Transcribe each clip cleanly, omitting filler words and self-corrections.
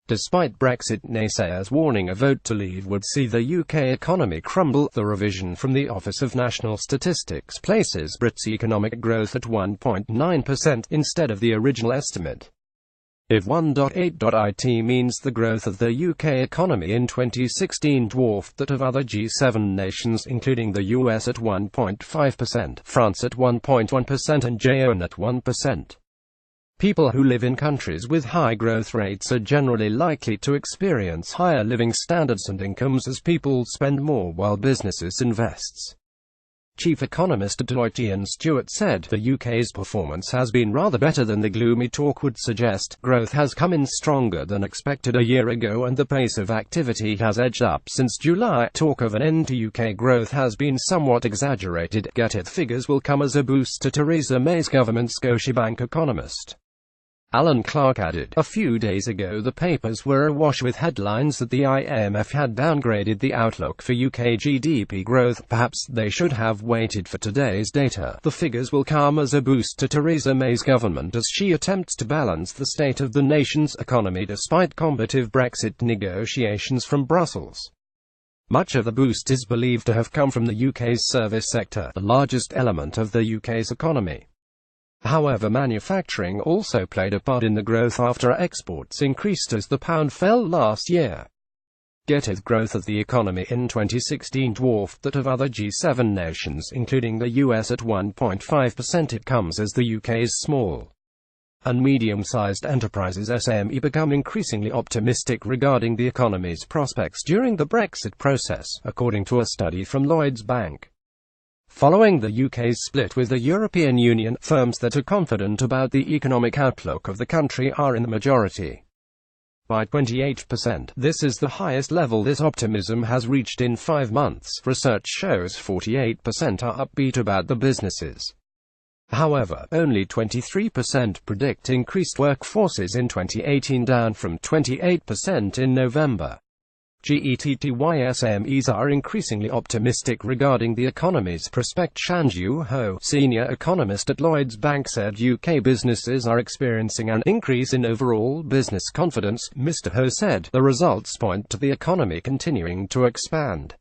Despite Brexit naysayers warning a vote to leave would see the UK economy crumble, the revision from the Office of National Statistics places Brits' economic growth at 1.9% instead of the original estimate. If 1.8 means the growth of the UK economy in 2016 dwarfed that of other G7 nations including the US at 1.5%, France at 1.1% and Jaoan at 1%. People who live in countries with high growth rates are generally likely to experience higher living standards and incomes as people spend more while businesses invest. Chief economist at Deloitte Ian Stewart said, "The UK's performance has been rather better than the gloomy talk would suggest. Growth has come in stronger than expected a year ago and the pace of activity has edged up since July. Talk of an end to UK growth has been somewhat exaggerated. Get it, figures will come as a boost to Theresa May's government." Scotiabank economist Alan Clark added, "A few days ago the papers were awash with headlines that the IMF had downgraded the outlook for UK GDP growth. Perhaps they should have waited for today's data. The figures will come as a boost to Theresa May's government as she attempts to balance the state of the nation's economy despite combative Brexit negotiations from Brussels." Much of the boost is believed to have come from the UK's service sector, the largest element of the UK's economy. However, manufacturing also played a part in the growth after exports increased as the pound fell last year. Get it, growth of the economy in 2016 dwarfed that of other G7 nations, including the US at 1.5%. It comes as the UK's small and medium-sized enterprises (SME) become increasingly optimistic regarding the economy's prospects during the Brexit process, according to a study from Lloyds Bank. Following the UK's split with the European Union, firms that are confident about the economic outlook of the country are in the majority. By 28%. This is the highest level this optimism has reached in 5 months. Research shows 48% are upbeat about the businesses. However, only 23% predict increased workforces in 2018, down from 28% in November. SMEs are increasingly optimistic regarding the economy's prospects. Shanju Ho, senior economist at Lloyds Bank, said UK businesses are experiencing an increase in overall business confidence. Mr. Ho said, "The results point to the economy continuing to expand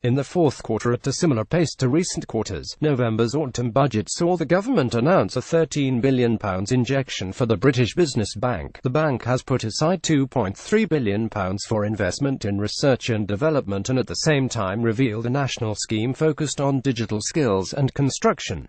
in the fourth quarter at a similar pace to recent quarters." November's autumn budget saw the government announce a £13 billion injection for the British Business Bank. The bank has put aside £2.3 billion for investment in research and development and at the same time revealed a national scheme focused on digital skills and construction.